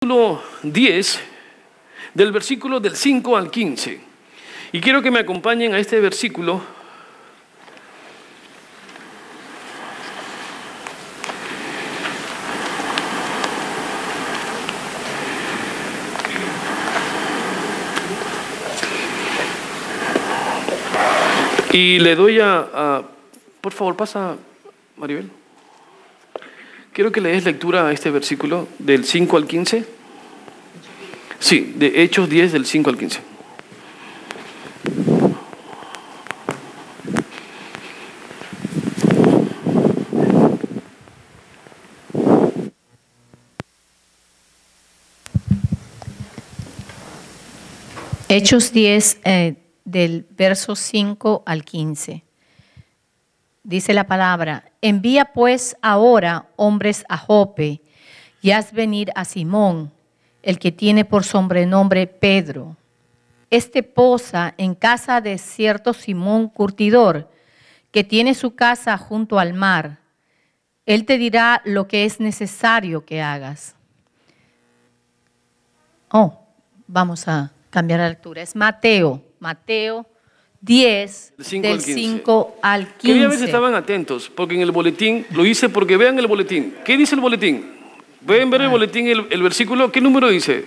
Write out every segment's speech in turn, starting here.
Capítulo 10, del versículo del 5 al 15. Y quiero que me acompañen a este versículo. Y le doy por favor, pasa, Maribel. Quiero que le des lectura a este versículo del 5 al 15. Sí, de Hechos 10, del 5 al 15. Hechos 10, del verso 5 al 15. Dice la palabra: envía pues ahora hombres a Jope y haz venir a Simón, el que tiene por sobrenombre Pedro. Este posa en casa de cierto Simón curtidor, que tiene su casa junto al mar. Él te dirá lo que es necesario que hagas. Vamos a cambiar la lectura. Es Mateo 10, del 5 al 15. Quería ver si estaban atentos, porque en el boletín, lo hice porque vean el boletín. ¿Qué dice el boletín? ¿Pueden ver el boletín, el versículo? ¿Qué número dice?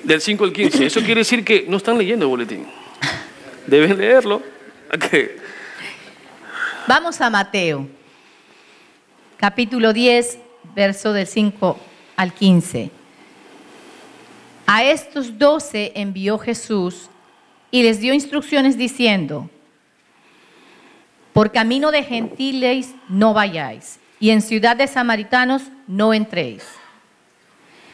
Del 5 al 15. Eso quiere decir que no están leyendo el boletín. Deben leerlo. Okay. Vamos a Mateo, capítulo 10, verso del 5 al 15. A estos 12 envió Jesús y les dio instrucciones diciendo: por camino de gentiles no vayáis, y en ciudad de samaritanos no entréis,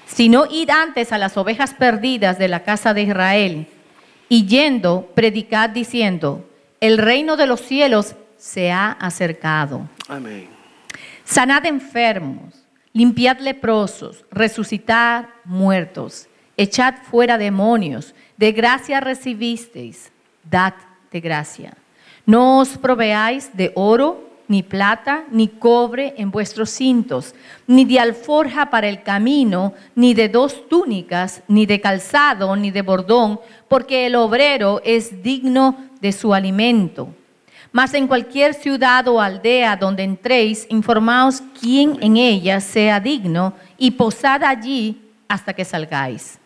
sino id antes a las ovejas perdidas de la casa de Israel, y yendo, predicad diciendo: el reino de los cielos se ha acercado. Amén. Sanad enfermos, limpiad leprosos, resucitad muertos, echad fuera demonios. De gracia recibisteis, dad de gracia. No os proveáis de oro, ni plata, ni cobre en vuestros cintos, ni de alforja para el camino, ni de 2 túnicas, ni de calzado, ni de bordón, porque el obrero es digno de su alimento. Mas en cualquier ciudad o aldea donde entréis, informaos quién en ella sea digno, y posad allí hasta que salgáis.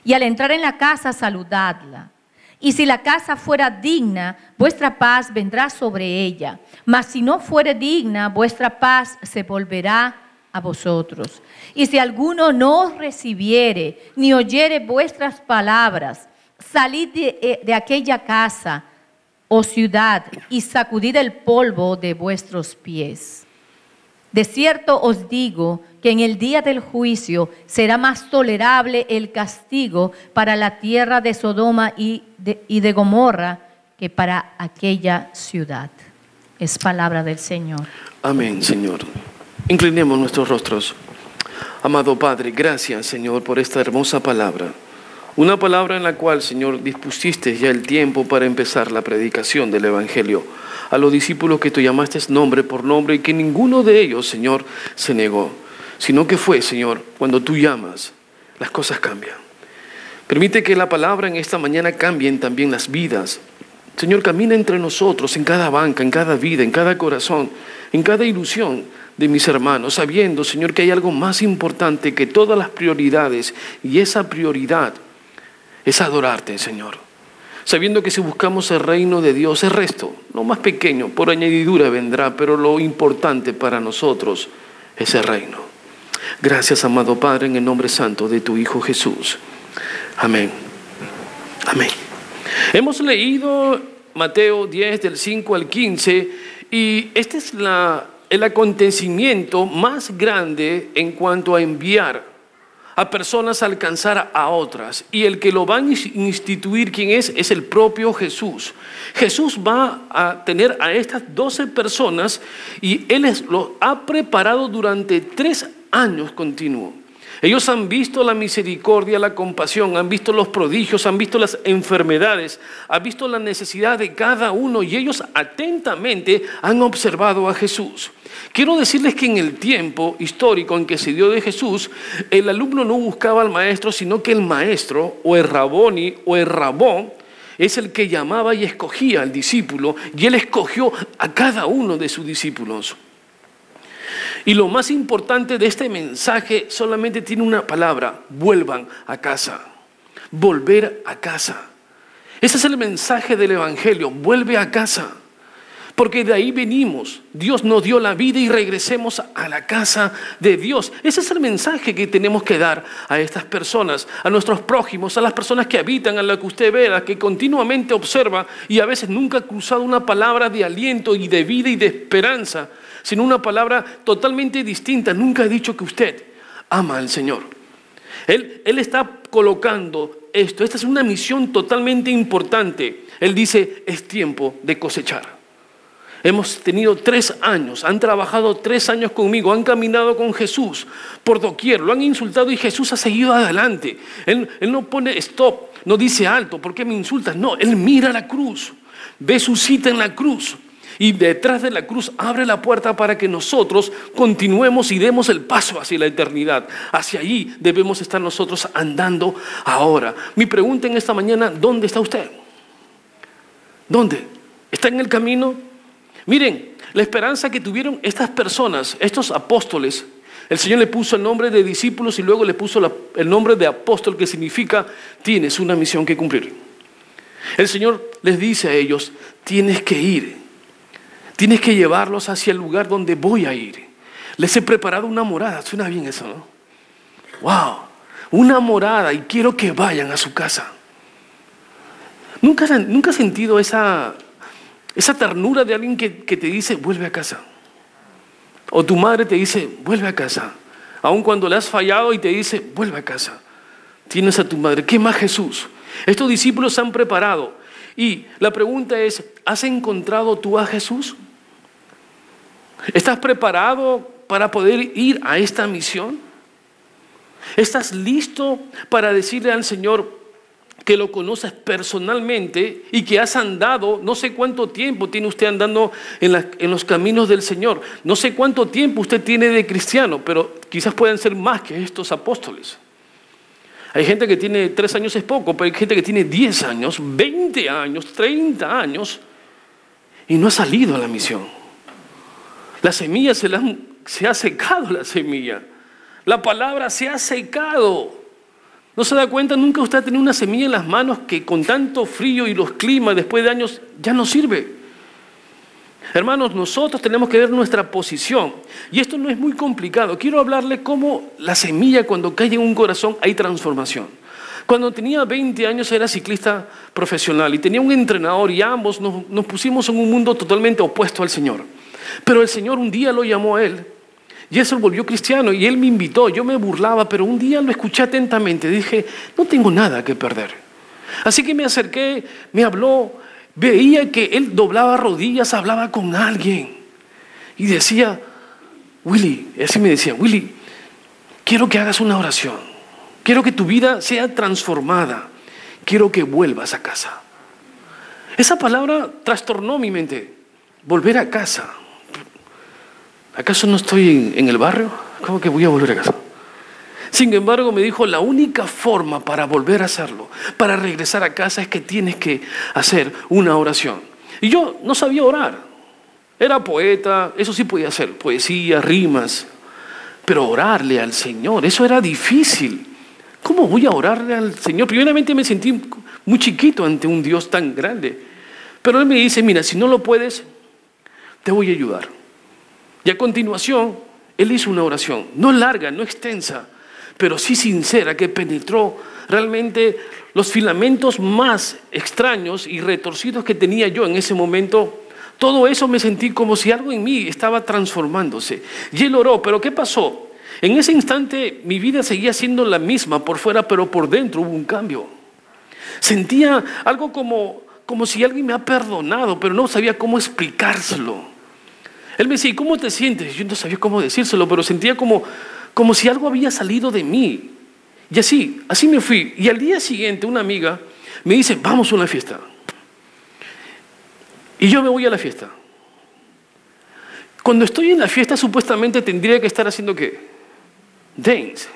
Y al entrar en la casa, saludadla. Y si la casa fuera digna, vuestra paz vendrá sobre ella. Mas si no fuere digna, vuestra paz se volverá a vosotros. Y si alguno no os recibiere, ni oyere vuestras palabras, salid de aquella casa o ciudad y sacudid el polvo de vuestros pies. De cierto os digo que en el día del juicio será más tolerable el castigo para la tierra de Sodoma y de Gomorra que para aquella ciudad. Es palabra del Señor. Amén, Señor. Inclinemos nuestros rostros. Amado Padre, gracias, Señor, por esta hermosa palabra. Una palabra en la cual, Señor, dispusiste ya el tiempo para empezar la predicación del Evangelio a los discípulos que tú llamaste nombre por nombre, y que ninguno de ellos, Señor, se negó, sino que fue, Señor, cuando tú llamas, las cosas cambian. Permite que la palabra en esta mañana cambien también las vidas. Señor, camina entre nosotros, en cada banca, en cada vida, en cada corazón, en cada ilusión de mis hermanos, sabiendo, Señor, que hay algo más importante que todas las prioridades, y esa prioridad es adorarte, Señor. Sabiendo que si buscamos el reino de Dios, el resto, lo más pequeño, por añadidura vendrá, pero lo importante para nosotros es el reino. Gracias, amado Padre, en el nombre santo de tu Hijo Jesús. Amén. Amén. Hemos leído Mateo 10, del 5 al 15, y este es el acontecimiento más grande en cuanto a enviar a personas a alcanzar a otras. Y el que lo va a instituir, ¿quién es? Es el propio Jesús. Jesús va a tener a estas 12 personas y Él lo ha preparado durante 3 años continuos. Ellos han visto la misericordia, la compasión, han visto los prodigios, han visto las enfermedades, han visto la necesidad de cada uno y ellos atentamente han observado a Jesús. Quiero decirles que en el tiempo histórico en que se dio de Jesús, el alumno no buscaba al maestro, sino que el maestro o el raboni o el rabón es el que llamaba y escogía al discípulo, y él escogió a cada uno de sus discípulos. Y lo más importante de este mensaje solamente tiene una palabra: vuelvan a casa. Volver a casa. Ese es el mensaje del Evangelio: vuelve a casa. Porque de ahí venimos. Dios nos dio la vida y regresemos a la casa de Dios. Ese es el mensaje que tenemos que dar a estas personas, a nuestros prójimos, a las personas que habitan, a las que usted ve, a las que continuamente observa y a veces nunca ha cruzado una palabra de aliento y de vida y de esperanza, sino una palabra totalmente distinta. Nunca ha dicho que usted ama al Señor. Él está colocando esto. Esta es una misión totalmente importante. Él dice: es tiempo de cosechar. Hemos tenido 3 años, han trabajado 3 años conmigo, han caminado con Jesús por doquier, lo han insultado y Jesús ha seguido adelante. Él no pone stop, no dice alto, ¿por qué me insultas? No, Él mira la cruz, ve su cita en la cruz y detrás de la cruz abre la puerta para que nosotros continuemos y demos el paso hacia la eternidad. Hacia allí debemos estar nosotros andando ahora. Mi pregunta en esta mañana: ¿dónde está usted? ¿Dónde? ¿Está en el camino? Miren, la esperanza que tuvieron estas personas, estos apóstoles, el Señor le puso el nombre de discípulos y luego le puso el nombre de apóstol, que significa: tienes una misión que cumplir. El Señor les dice a ellos: tienes que ir, tienes que llevarlos hacia el lugar donde voy a ir. Les he preparado una morada. Suena bien eso, ¿no? ¡Wow! Una morada, y quiero que vayan a su casa. ¿Nunca has sentido esa ternura de alguien que te dice: vuelve a casa? O tu madre te dice: vuelve a casa. Aun cuando le has fallado y te dice: vuelve a casa. Tienes a tu madre. ¿Qué más Jesús? Estos discípulos se han preparado. Y la pregunta es: ¿has encontrado tú a Jesús? ¿Estás preparado para poder ir a esta misión? ¿Estás listo para decirle al Señor que lo conoces personalmente y que has andado, no sé cuánto tiempo tiene usted andando en los caminos del Señor? No sé cuánto tiempo usted tiene de cristiano, pero quizás puedan ser más que estos apóstoles. Hay gente que tiene 3 años es poco, pero hay gente que tiene 10 años, 20 años, 30 años y no ha salido a la misión. La semilla se ha secado, la semilla. La palabra se ha secado. ¿No se da cuenta? Nunca usted ha tenido una semilla en las manos que con tanto frío y los climas después de años ya no sirve. Hermanos, nosotros tenemos que ver nuestra posición. Y esto no es muy complicado. Quiero hablarle cómo la semilla, cuando cae en un corazón, hay transformación. Cuando tenía 20 años era ciclista profesional y tenía un entrenador, y ambos nos pusimos en un mundo totalmente opuesto al Señor. Pero el Señor un día lo llamó a él. Y él se volvió cristiano y él me invitó. Yo me burlaba, pero un día lo escuché atentamente. Dije: no tengo nada que perder. Así que me acerqué, me habló. Veía que él doblaba rodillas, hablaba con alguien. Y decía: Willy, así me decía: Willy, quiero que hagas una oración. Quiero que tu vida sea transformada. Quiero que vuelvas a casa. Esa palabra trastornó mi mente. Volver a casa. ¿Acaso no estoy en el barrio? ¿Cómo que voy a volver a casa? Sin embargo, me dijo: la única forma para volver a hacerlo, para regresar a casa, es que tienes que hacer una oración. Y yo no sabía orar. Era poeta, eso sí podía hacer, poesía, rimas. Pero orarle al Señor, eso era difícil. ¿Cómo voy a orarle al Señor? Primeramente me sentí muy chiquito ante un Dios tan grande. Pero Él me dice: mira, si no lo puedes, te voy a ayudar. Y a continuación, Él hizo una oración, no larga, no extensa, pero sí sincera, que penetró realmente los filamentos más extraños y retorcidos que tenía yo en ese momento. Todo eso me sentí como si algo en mí estaba transformándose. Y Él oró, pero ¿qué pasó? En ese instante mi vida seguía siendo la misma por fuera, pero por dentro hubo un cambio. Sentía algo como si alguien me ha perdonado, pero no sabía cómo explicárselo. Él me decía: ¿y cómo te sientes? Yo no sabía cómo decírselo, pero sentía como como si algo había salido de mí. Y así me fui. Y al día siguiente una amiga me dice, vamos a una fiesta. Y yo me voy a la fiesta. Cuando estoy en la fiesta supuestamente tendría que estar haciendo ¿qué? Dance,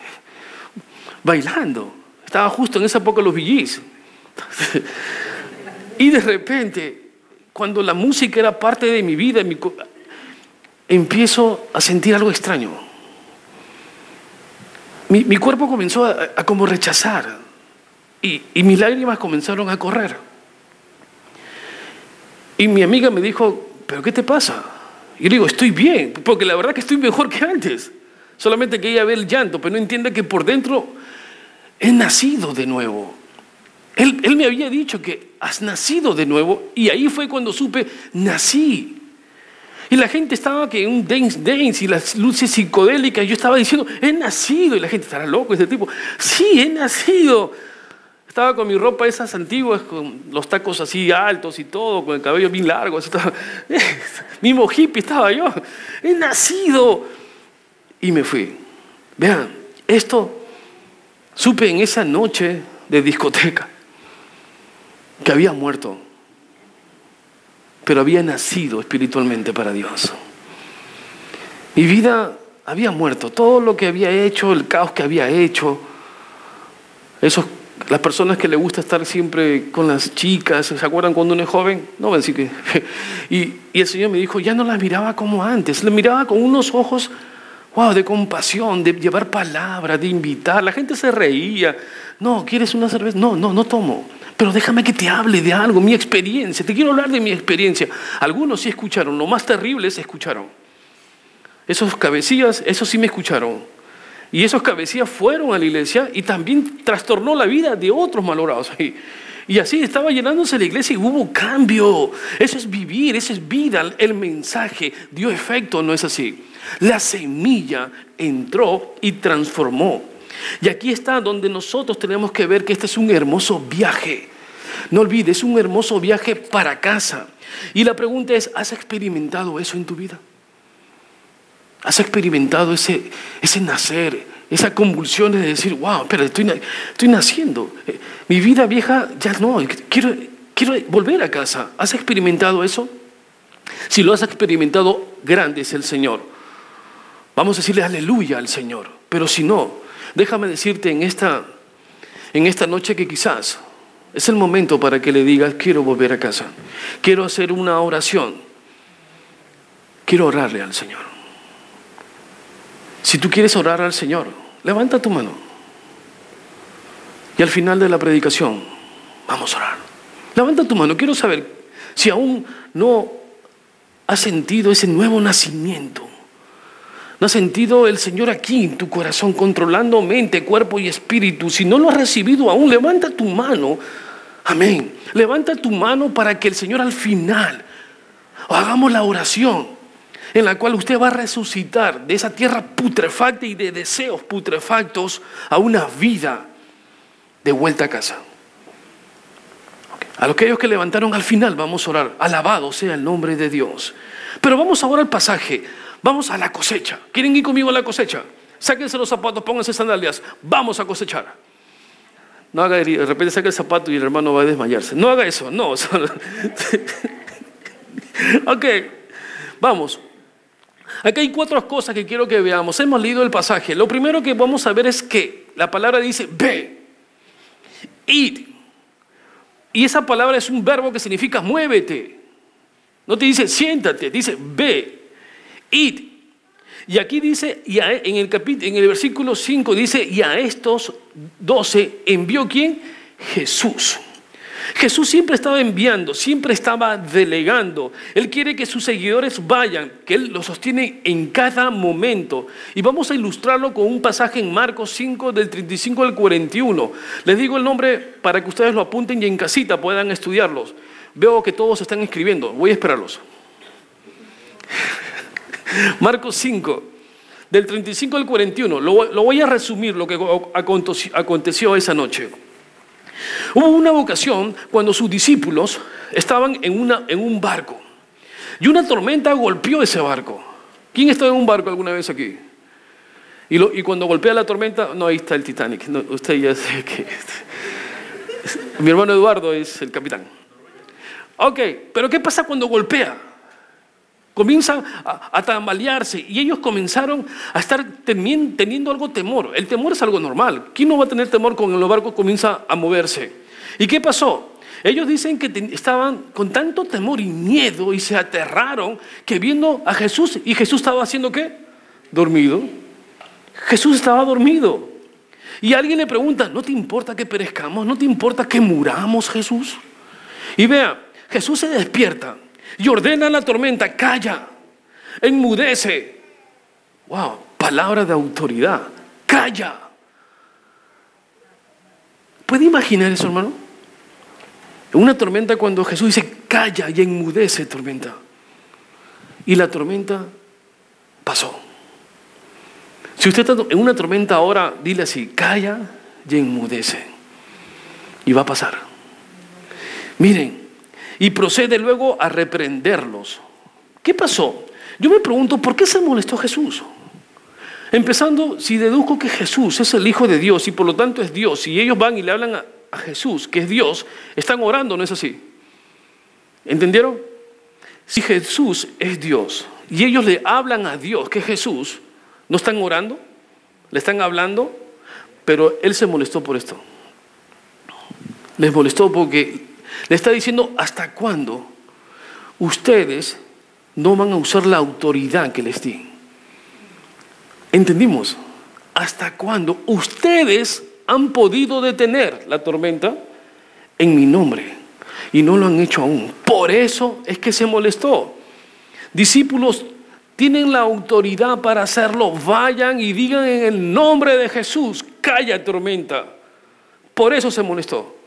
bailando. Estaba justo en esa época los Bee Gees. Y de repente, cuando la música era parte de mi vida, empiezo a sentir algo extraño. Mi cuerpo comenzó a como rechazar y mis lágrimas comenzaron a correr. Y mi amiga me dijo, ¿pero qué te pasa? Y yo le digo, estoy bien, porque la verdad que estoy mejor que antes. Solamente que ella ve el llanto, pero no entiende que por dentro he nacido de nuevo. Él me había dicho que has nacido de nuevo y ahí fue cuando supe, nací. Y la gente estaba que en un dance y las luces psicodélicas, yo estaba diciendo, he nacido. Y la gente, ¿estará loco este tipo? Sí, he nacido. Estaba con mi ropa esas antiguas, con los tacos así altos y todo, con el cabello bien largo. Así estaba, mismo hippie estaba yo. He nacido. Y me fui. Vean, esto supe en esa noche de discoteca que había muerto, pero había nacido espiritualmente para Dios. Mi vida había muerto, todo lo que había hecho, el caos que había hecho, las personas que le gusta estar siempre con las chicas, ¿se acuerdan cuando uno es joven? No, así que y el Señor me dijo, ya no las miraba como antes, le miraba con unos ojos, wow, de compasión, de llevar palabras, de invitar. La gente se reía. No, ¿quieres una cerveza? No tomo. Pero déjame que te hable de algo, mi experiencia. Te quiero hablar de mi experiencia. Algunos sí escucharon, lo más terrible es escucharon. Esos cabecillas, esos sí me escucharon. Y esos cabecillas fueron a la iglesia y también trastornó la vida de otros malogrados ahí. Y así estaba llenándose la iglesia y hubo cambio. Eso es vivir, eso es vida. El mensaje dio efecto, ¿no es así? La semilla entró y transformó. Y aquí está donde nosotros tenemos que ver que este es un hermoso viaje. No olvides, es un hermoso viaje para casa. Y la pregunta es, ¿has experimentado eso en tu vida? ¿Has experimentado ese nacer, esas convulsiones de decir, wow, espera, estoy naciendo? Mi vida vieja ya no, quiero volver a casa. ¿Has experimentado eso? Si lo has experimentado, grande es el Señor. Vamos a decirle aleluya al Señor. Pero si no, déjame decirte en esta noche que quizás es el momento para que le digas, quiero volver a casa. Quiero hacer una oración. Quiero orarle al Señor. Si tú quieres orar al Señor, levanta tu mano. Y al final de la predicación, vamos a orar. Levanta tu mano. Quiero saber si aún no has sentido ese nuevo nacimiento. ¿No has sentido el Señor aquí en tu corazón, controlando mente, cuerpo y espíritu? Si no lo has recibido aún, levanta tu mano. Amén. Levanta tu mano para que el Señor al final hagamos la oración en la cual usted va a resucitar de esa tierra putrefacta y de deseos putrefactos a una vida de vuelta a casa. A aquellos que levantaron al final vamos a orar. Alabado sea el nombre de Dios. Pero vamos ahora al pasaje. Vamos a la cosecha. ¿Quieren ir conmigo a la cosecha? Sáquense los zapatos, pónganse sandalias. Vamos a cosechar. No haga, de repente saca el zapato y el hermano va a desmayarse. No haga eso, no. Ok, vamos. Aquí hay 4 cosas que quiero que veamos. Hemos leído el pasaje. Lo primero que vamos a ver es que la palabra dice ve, id. Y esa palabra es un verbo que significa muévete. No te dice siéntate, dice ve, id. Y aquí dice, en el versículo 5 dice, y a estos 12 envió ¿quién? Jesús. Jesús siempre estaba enviando, siempre estaba delegando. Él quiere que sus seguidores vayan, que Él los sostiene en cada momento. Y vamos a ilustrarlo con un pasaje en Marcos 5, del 35 al 41. Les digo el nombre para que ustedes lo apunten y en casita puedan estudiarlos. Veo que todos están escribiendo, voy a esperarlos. Marcos 5, del 35 al 41. Lo voy a resumir lo que aconteció esa noche. Hubo una ocasión cuando sus discípulos estaban en un barco y una tormenta golpeó ese barco. ¿Quién estaba en un barco alguna vez aquí? Y cuando golpea la tormenta, no, ahí está el Titanic. No, usted ya sé que... Mi hermano Eduardo es el capitán. Ok, pero ¿qué pasa cuando golpea? Comienzan a tambalearse y ellos comenzaron a estar teniendo algo temor. El temor es algo normal. ¿Quién no va a tener temor cuando el barco comienza a moverse? ¿Y qué pasó? Ellos dicen que estaban con tanto temor y miedo y se aterraron que viendo a Jesús, y Jesús estaba haciendo ¿qué? Dormido. Jesús estaba dormido. Y alguien le pregunta, ¿no te importa que perezcamos? ¿No te importa que muramos, Jesús? Y vea, Jesús se despierta y ordena a la tormenta, calla, enmudece. Wow, palabra de autoridad, calla. ¿Puede imaginar eso, hermano? Una tormenta cuando Jesús dice, calla y enmudece tormenta. Y la tormenta pasó. Si usted está en una tormenta ahora, dile así, calla y enmudece. Y va a pasar. Miren, y procede luego a reprenderlos. ¿Qué pasó? Yo me pregunto, ¿por qué se molestó Jesús? Empezando, si deduzco que Jesús es el Hijo de Dios y por lo tanto es Dios, y ellos van y le hablan a Jesús, que es Dios, están orando, ¿no es así? ¿Entendieron? Si Jesús es Dios y ellos le hablan a Dios, que es Jesús, ¿no están orando? ¿Le están hablando? Pero Él se molestó por esto. Les molestó porque le está diciendo, ¿hasta cuándo ustedes no van a usar la autoridad que les di? ¿Entendimos? ¿Hasta cuándo ustedes han podido detener la tormenta en mi nombre? Y no lo han hecho aún. Por eso es que se molestó. Discípulos tienen la autoridad para hacerlo. Vayan y digan en el nombre de Jesús, calla tormenta. Por eso se molestó.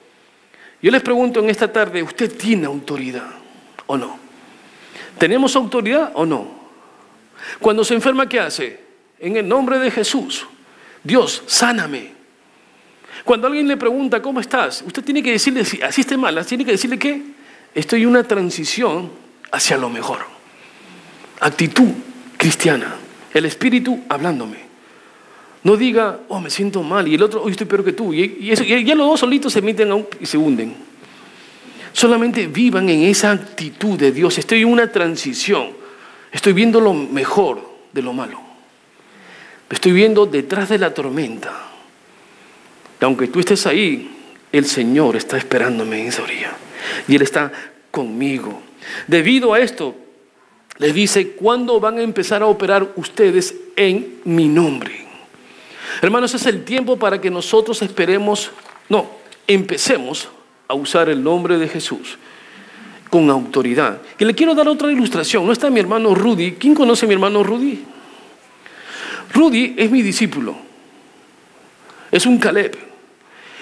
Yo les pregunto en esta tarde, ¿usted tiene autoridad o no? ¿Tenemos autoridad o no? Cuando se enferma, ¿qué hace? En el nombre de Jesús, Dios, sáname. Cuando alguien le pregunta, ¿cómo estás? Usted tiene que decirle, si así esté mal, tiene que decirle que estoy en una transición hacia lo mejor. Actitud cristiana, el Espíritu hablándome. No diga, oh, me siento mal, y el otro, oh, estoy peor que tú. Y ya los dos solitos se meten y se hunden. Solamente vivan en esa actitud de Dios. Estoy en una transición. Estoy viendo lo mejor de lo malo. Estoy viendo detrás de la tormenta. Y aunque tú estés ahí, el Señor está esperándome en esa orilla. Y Él está conmigo. Debido a esto, les dice, ¿cuándo van a empezar a operar ustedes en mi nombre? Hermanos, es el tiempo para que nosotros empecemos a usar el nombre de Jesús con autoridad. Y le quiero dar otra ilustración. No está mi hermano Rudy. ¿Quién conoce a mi hermano Rudy? Rudy es mi discípulo. Es un Caleb.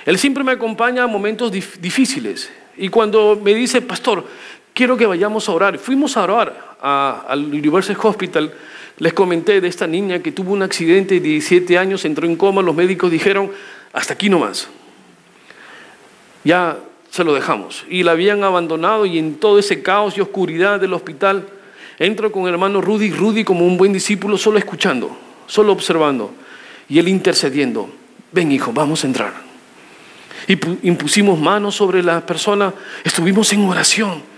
Él siempre me acompaña a momentos difíciles. Y cuando me dice, pastor, quiero que vayamos a orar. Fuimos a orar al University Hospital. Les comenté de esta niña que tuvo un accidente de 17 años, entró en coma. Los médicos dijeron, hasta aquí nomás. Ya se lo dejamos. Y la habían abandonado, y en todo ese caos y oscuridad del hospital, entro con el hermano Rudy. Rudy, como un buen discípulo, solo escuchando, solo observando. Y él intercediendo. Ven, hijo, vamos a entrar. Y impusimos manos sobre la persona. Estuvimos en oración.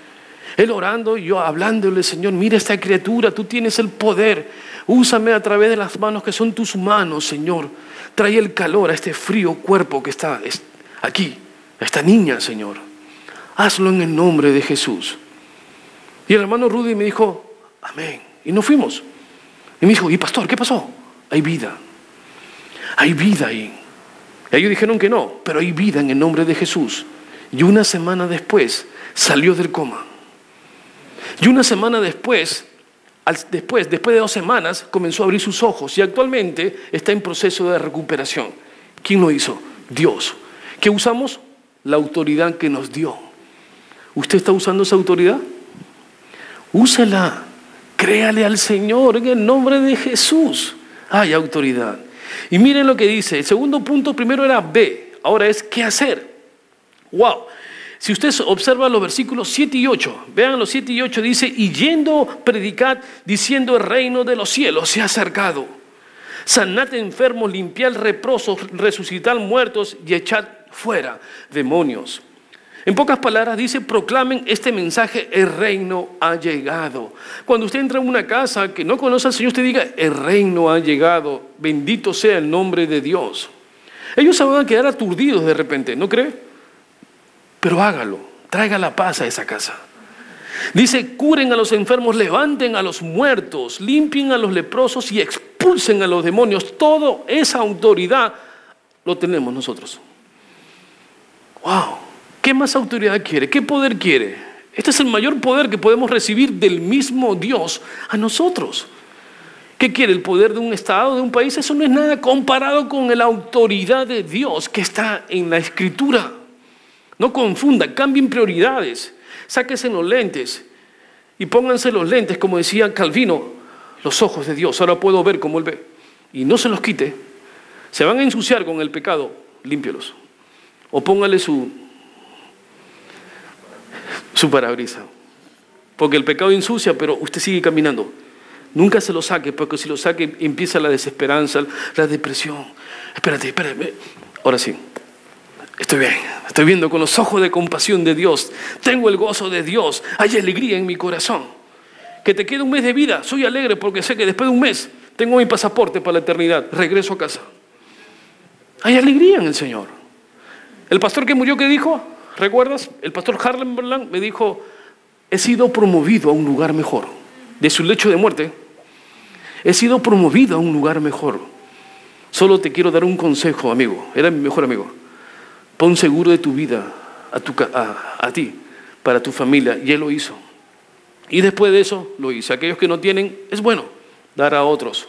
Él orando y yo hablándole, Señor, mira esta criatura, tú tienes el poder. Úsame a través de las manos que son tus manos, Señor. Trae el calor a este frío cuerpo que está aquí, a esta niña, Señor. Hazlo en el nombre de Jesús. Y el hermano Rudy me dijo, amén. Y nos fuimos. Y me dijo, ¿y pastor, qué pasó? Hay vida. Hay vida ahí. Ellos dijeron que no, pero hay vida en el nombre de Jesús. Y una semana después salió del coma. Y una semana después de 2 semanas, comenzó a abrir sus ojos y actualmente está en proceso de recuperación. ¿Quién lo hizo? Dios. ¿Qué usamos? La autoridad que nos dio. ¿Usted está usando esa autoridad? Úsela. Créale al Señor en el nombre de Jesús. Hay autoridad. Y miren lo que dice. El segundo punto, primero era ve, ahora es qué hacer. Wow. Si usted observa los versículos 7 y 8, vean los 7 y 8, dice, y yendo predicad, diciendo el reino de los cielos se ha acercado. Sanad enfermos, limpiad leprosos, resucitad muertos y echad fuera demonios. En pocas palabras dice, proclamen este mensaje, el reino ha llegado. Cuando usted entra en una casa que no conoce al Señor, usted diga, el reino ha llegado, bendito sea el nombre de Dios. Ellos se van a quedar aturdidos de repente, ¿no cree? Pero hágalo, traiga la paz a esa casa. Dice, curen a los enfermos, levanten a los muertos, limpien a los leprosos y expulsen a los demonios. Toda esa autoridad lo tenemos nosotros. ¡Wow! ¿Qué más autoridad quiere? ¿Qué poder quiere? Este es el mayor poder que podemos recibir del mismo Dios a nosotros. ¿Qué quiere? ¿El poder de un estado, de un país? Eso no es nada comparado con la autoridad de Dios que está en la Escritura. No confunda, cambien prioridades. Sáquense los lentes y pónganse los lentes, como decía Calvino, los ojos de Dios. Ahora puedo ver como Él ve. Y no se los quite. Se van a ensuciar con el pecado, límpielos. O póngale su parabrisa. Porque el pecado ensucia, pero usted sigue caminando. Nunca se lo saque, porque si lo saque empieza la desesperanza, la depresión. Espérate. Ahora sí. Estoy bien, estoy viendo con los ojos de compasión de Dios. Tengo el gozo de Dios. Hay alegría en mi corazón. Que te quede un mes de vida. Soy alegre porque sé que después de un mes tengo mi pasaporte para la eternidad. Regreso a casa. Hay alegría en el Señor. El pastor que murió, ¿qué dijo? ¿Recuerdas? El pastor Harlan me dijo, he sido promovido a un lugar mejor. De su lecho de muerte, he sido promovido a un lugar mejor. Solo te quiero dar un consejo, amigo. Era mi mejor amigo. Pon seguro de tu vida a ti, para tu familia. Y él lo hizo. Y después de eso lo hice. Aquellos que no tienen, es bueno dar a otros.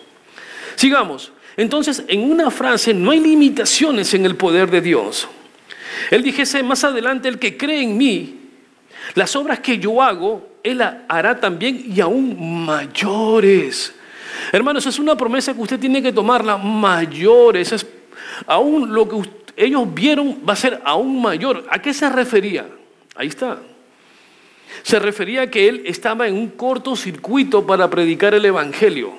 Sigamos. Entonces, en una frase, no hay limitaciones en el poder de Dios. Él dijese más adelante, el que cree en mí, las obras que yo hago, Él hará también y aún mayores. Hermanos, es una promesa que usted tiene que tomarla, mayores. Es aún lo que ellos vieron va a ser aún mayor. ¿A qué se refería? Ahí está. Se refería a que Él estaba en un cortocircuito para predicar el Evangelio.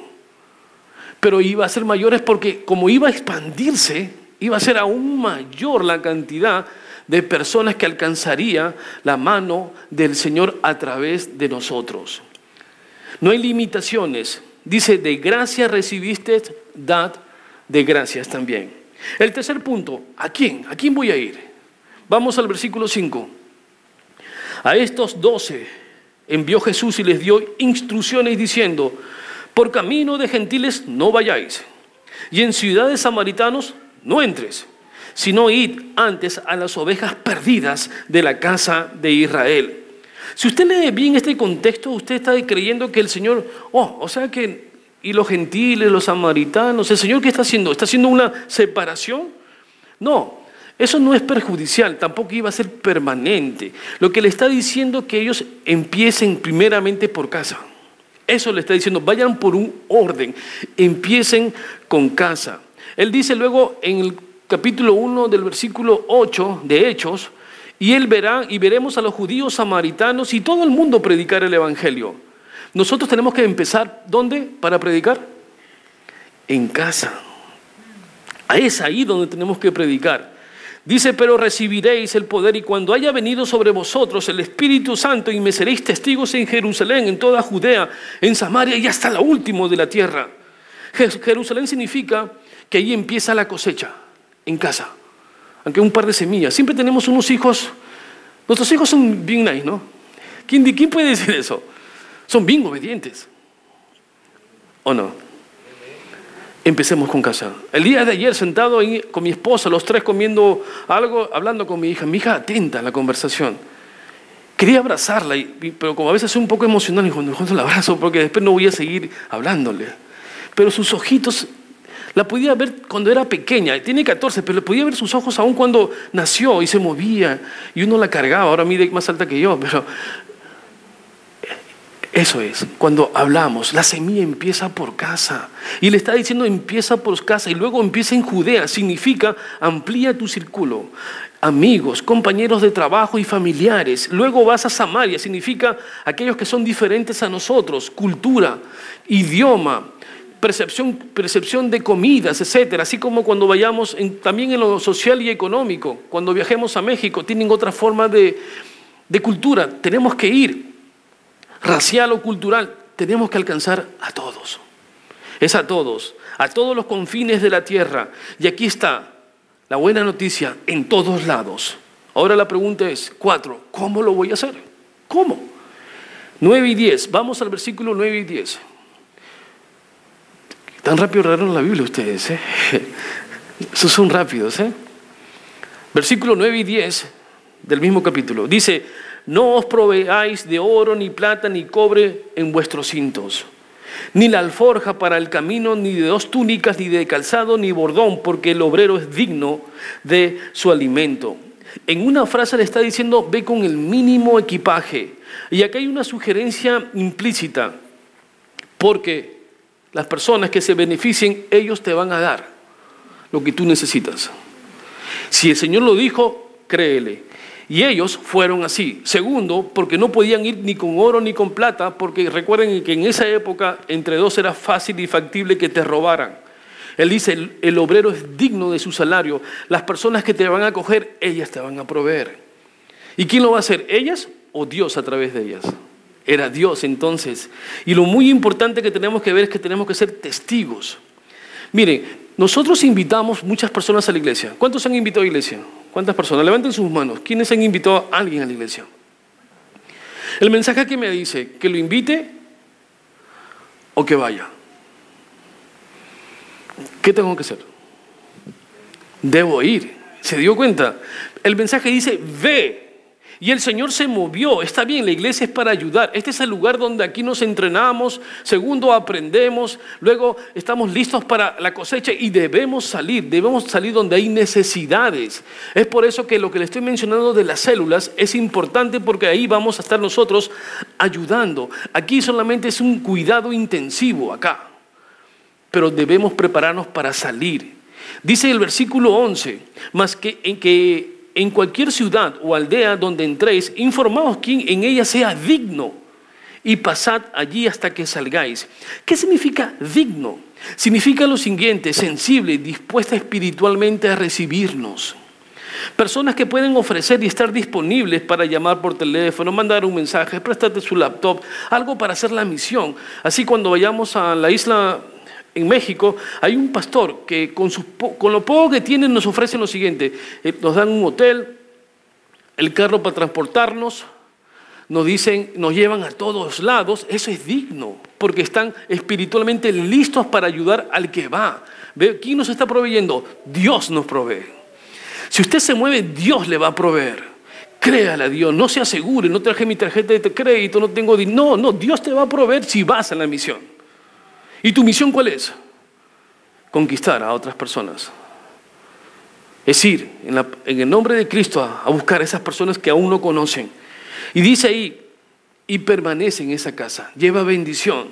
Pero iba a ser mayores porque como iba a expandirse, iba a ser aún mayor la cantidad de personas que alcanzaría la mano del Señor a través de nosotros. No hay limitaciones. Dice, de gracia recibiste, dad de gracias también. El tercer punto, ¿a quién? ¿A quién voy a ir? Vamos al versículo 5. A estos 12 envió Jesús y les dio instrucciones diciendo, por camino de gentiles no vayáis, y en ciudades samaritanos no entres, sino id antes a las ovejas perdidas de la casa de Israel. Si usted lee bien este contexto, usted está creyendo que el Señor, o sea que, y los gentiles, los samaritanos, ¿el Señor qué está haciendo? ¿Está haciendo una separación? No, eso no es perjudicial, tampoco iba a ser permanente. Lo que le está diciendo es que ellos empiecen primeramente por casa. Eso le está diciendo, vayan por un orden, empiecen con casa. Él dice luego en el capítulo 1 del versículo 8 de Hechos, y él verá y veremos a los judíos, samaritanos y todo el mundo predicar el Evangelio. Nosotros tenemos que empezar, ¿dónde? Para predicar. En casa. Es ahí donde tenemos que predicar. Dice, pero recibiréis el poder y cuando haya venido sobre vosotros el Espíritu Santo y me seréis testigos en Jerusalén, en toda Judea, en Samaria y hasta lo último de la tierra. Jerusalén significa que ahí empieza la cosecha, en casa. Aunque un par de semillas. Siempre tenemos unos hijos, nuestros hijos son bien nice, ¿no? ¿Quién puede decir eso? Son bien obedientes. ¿O no? Empecemos con casa. El día de ayer sentado ahí con mi esposa, los tres comiendo algo, hablando con mi hija atenta a la conversación. Quería abrazarla, pero como a veces soy un poco emocional, y cuando la abrazo, porque después no voy a seguir hablándole. Pero sus ojitos, la podía ver cuando era pequeña, tiene 14, pero le podía ver sus ojos aún cuando nació y se movía, y uno la cargaba, ahora mide más alta que yo, pero eso es, cuando hablamos, la semilla empieza por casa, y le está diciendo empieza por casa, y luego empieza en Judea, significa amplía tu círculo, amigos, compañeros de trabajo y familiares, luego vas a Samaria, significa aquellos que son diferentes a nosotros, cultura, idioma, percepción de comidas, etcétera, así como cuando vayamos también en lo social y económico, cuando viajemos a México, tienen otra forma de cultura. Tenemos que ir, racial o cultural, tenemos que alcanzar a todos. Es a todos los confines de la tierra. Y aquí está la buena noticia, en todos lados. Ahora la pregunta es, 4, ¿cómo lo voy a hacer? ¿Cómo? 9 y 10, vamos al versículo 9 y 10. Tan rápido agarraron la Biblia ustedes, ¿eh? Esos son rápidos, ¿eh? Versículo 9 y 10 del mismo capítulo. Dice, no os proveáis de oro, ni plata, ni cobre en vuestros cintos, ni la alforja para el camino, ni de 2 túnicas, ni de calzado, ni bordón, porque el obrero es digno de su alimento. En una frase le está diciendo, ve con el mínimo equipaje. Y acá hay una sugerencia implícita, porque las personas que se beneficien, ellos te van a dar lo que tú necesitas. Si el Señor lo dijo, créele. Y ellos fueron así. Segundo, porque no podían ir ni con oro ni con plata, porque recuerden que en esa época entre 2 era fácil y factible que te robaran. Él dice, el obrero es digno de su salario. Las personas que te van a acoger, ellas te van a proveer. ¿Y quién lo va a hacer? ¿Ellas o Dios a través de ellas? Era Dios entonces. Y lo muy importante que tenemos que ver es que tenemos que ser testigos. Miren, nosotros invitamos muchas personas a la iglesia. ¿Cuántos han invitado a la iglesia? ¿Cuántas personas? Levanten sus manos. ¿Quiénes han invitado a alguien a la iglesia? El mensaje que me dice, que lo invite o que vaya. ¿Qué tengo que hacer? Debo ir. ¿Se dio cuenta? El mensaje dice, ve. Y el Señor se movió. Está bien, la iglesia es para ayudar. Este es el lugar donde aquí nos entrenamos. Segundo, aprendemos. Luego estamos listos para la cosecha y debemos salir donde hay necesidades. Es por eso que lo que le estoy mencionando de las células es importante, porque ahí vamos a estar nosotros ayudando. Aquí solamente es un cuidado intensivo acá. Pero debemos prepararnos para salir. Dice el versículo 11, más que en cualquier ciudad o aldea donde entréis, informaos quién en ella sea digno y pasad allí hasta que salgáis. ¿Qué significa digno? Significa lo siguiente, sensible, dispuesta espiritualmente a recibirnos. Personas que pueden ofrecer y estar disponibles para llamar por teléfono, mandar un mensaje, prestarte su laptop, algo para hacer la misión. Así cuando vayamos a la isla en México, hay un pastor que con lo poco que tienen nos ofrecen lo siguiente. Nos dan un hotel, el carro para transportarnos, nos dicen, nos llevan a todos lados. Eso es digno, porque están espiritualmente listos para ayudar al que va. ¿Ve? ¿Quién nos está proveyendo? Dios nos provee. Si usted se mueve, Dios le va a proveer. Créale a Dios, no se asegure, no traje mi tarjeta de crédito, no tengo dinero. No, Dios te va a proveer si vas a la misión. ¿Y tu misión cuál es? Conquistar a otras personas. Es ir en el nombre de Cristo a buscar a esas personas que aún no conocen. Y dice ahí, y permanece en esa casa, lleva bendición.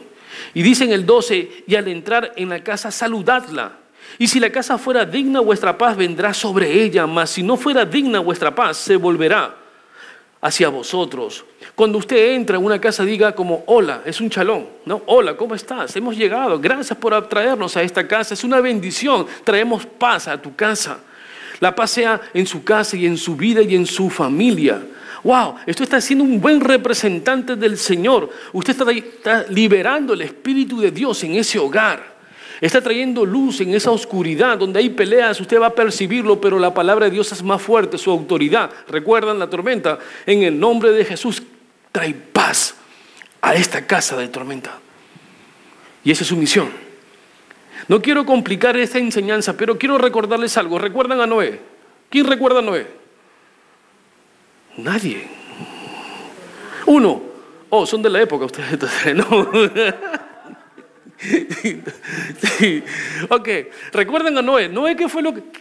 Y dice en el 12, y al entrar en la casa, saludadla. Y si la casa fuera digna, vuestra paz vendrá sobre ella, mas si no fuera digna, vuestra paz se volverá hacia vosotros. Cuando usted entra en una casa, diga como, hola, es un chalón, ¿no? Hola, ¿cómo estás? Hemos llegado, gracias por traernos a esta casa, es una bendición, traemos paz a tu casa. La paz sea en su casa y en su vida y en su familia. Wow, usted está siendo un buen representante del Señor. Usted está liberando el Espíritu de Dios en ese hogar. Está trayendo luz en esa oscuridad donde hay peleas. Usted va a percibirlo, pero la palabra de Dios es más fuerte, su autoridad. ¿Recuerdan la tormenta? En el nombre de Jesús, trae paz a esta casa de tormenta. Y esa es su misión. No quiero complicar esta enseñanza, pero quiero recordarles algo. ¿Recuerdan a Noé? ¿Quién recuerda a Noé? Nadie. Uno. Oh, son de la época ustedes. No. Sí. Ok, recuerden a Noé. Noé,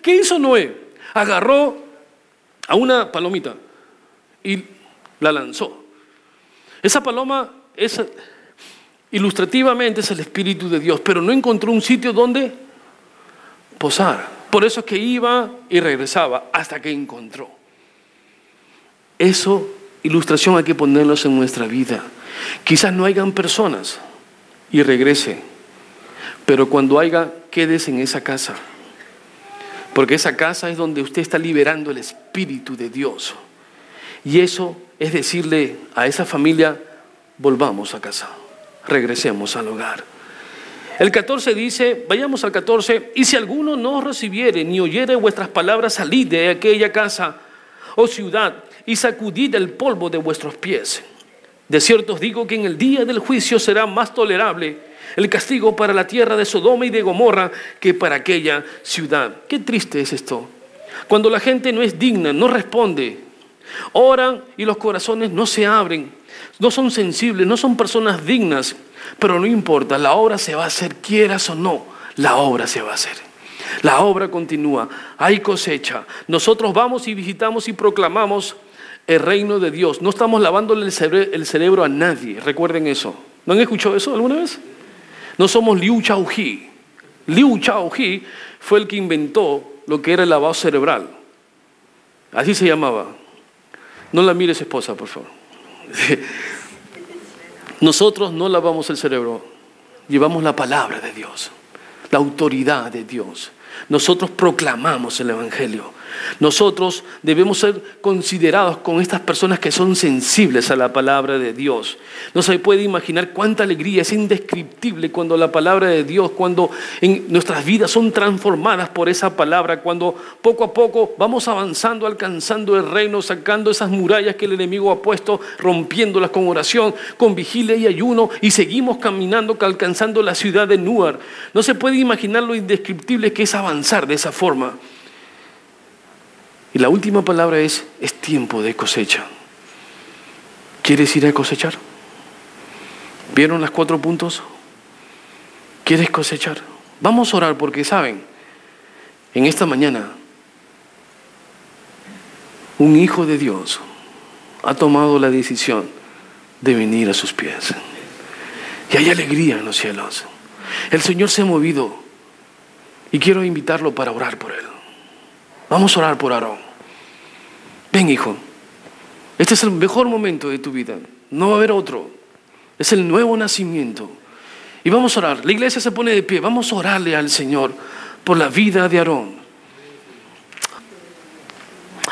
¿qué hizo Noé? Agarró a una palomita y la lanzó. Esa paloma ilustrativamente es el Espíritu de Dios, pero no encontró un sitio donde posar. Por eso es que iba y regresaba hasta que encontró. Eso, ilustración, hay que ponerlos en nuestra vida. Quizás no hayan personas y regrese. Pero cuando haya, quédese en esa casa. Porque esa casa es donde usted está liberando el Espíritu de Dios. Y eso es decirle a esa familia, volvamos a casa, regresemos al hogar. El 14 dice, vayamos al 14, y si alguno no os recibiere ni oyere vuestras palabras, salid de aquella casa o ciudad y sacudid el polvo de vuestros pies. De cierto os digo que en el día del juicio será más tolerable el castigo para la tierra de Sodoma y de Gomorra que para aquella ciudad. Qué triste es esto. Cuando la gente no es digna, no responde, oran y los corazones no se abren, no son sensibles, no son personas dignas. Pero no importa, la obra se va a hacer, quieras o no, la obra se va a hacer. La obra continúa, hay cosecha. Nosotros vamos y visitamos y proclamamos el reino de Dios. No estamos lavándole el cerebro a nadie, recuerden eso. ¿No han escuchado eso alguna vez? No somos Liu Shaoqi. Liu Shaoqi fue el que inventó lo que era el lavado cerebral. Así se llamaba. No la mire su esposa, por favor. Nosotros no lavamos el cerebro, llevamos la palabra de Dios, la autoridad de Dios. Nosotros proclamamos el Evangelio. Nosotros debemos ser considerados con estas personas que son sensibles a la palabra de Dios. No se puede imaginar cuánta alegría, es indescriptible cuando la palabra de Dios, cuando en nuestras vidas son transformadas por esa palabra, cuando poco a poco vamos avanzando, alcanzando el reino, sacando esas murallas que el enemigo ha puesto, rompiéndolas con oración, con vigilia y ayuno, y seguimos caminando, alcanzando la ciudad de Nuar. No se puede imaginar lo indescriptible que es avanzar de esa forma. Y la última palabra es tiempo de cosecha. ¿Quieres ir a cosechar? ¿Vieron los 4 puntos? ¿Quieres cosechar? Vamos a orar porque, ¿saben? En esta mañana, un hijo de Dios ha tomado la decisión de venir a sus pies. Y hay alegría en los cielos. El Señor se ha movido y quiero invitarlo para orar por él. Vamos a orar por Aarón. Ven, hijo, este es el mejor momento de tu vida, no va a haber otro, es el nuevo nacimiento. Y vamos a orar, la iglesia se pone de pie, vamos a orarle al Señor por la vida de Aarón.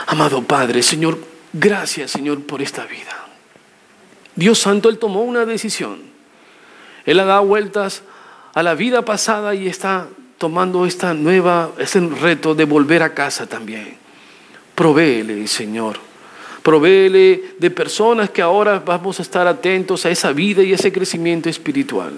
Amado Padre, Señor, gracias, Señor, por esta vida. Dios Santo, Él tomó una decisión, Él ha dado vueltas a la vida pasada y está tomando este reto de volver a casa también. Provéele, Señor, provéele de personas que ahora vamos a estar atentos a esa vida y ese crecimiento espiritual.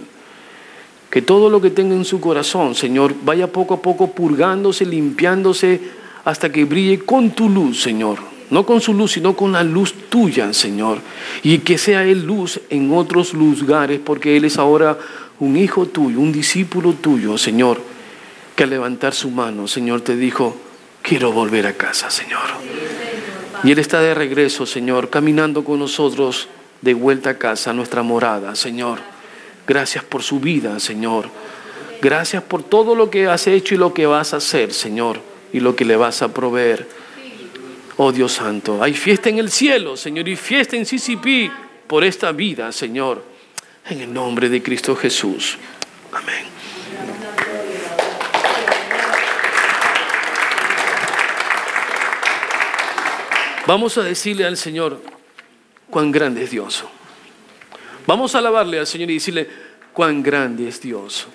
Que todo lo que tenga en su corazón, Señor, vaya poco a poco purgándose, limpiándose, hasta que brille con tu luz, Señor. No con su luz, sino con la luz tuya, Señor. Y que sea Él luz en otros lugares, porque Él es ahora un hijo tuyo, un discípulo tuyo, Señor, que al levantar su mano, Señor, te dijo, quiero volver a casa, Señor. Y Él está de regreso, Señor, caminando con nosotros de vuelta a casa, a nuestra morada, Señor. Gracias por su vida, Señor. Gracias por todo lo que has hecho y lo que vas a hacer, Señor, y lo que le vas a proveer. Oh Dios Santo, hay fiesta en el cielo, Señor, y fiesta en CCP por esta vida, Señor. En el nombre de Cristo Jesús. Amén. Vamos a decirle al Señor cuán grande es Dios. Vamos a alabarle al Señor y decirle cuán grande es Dios.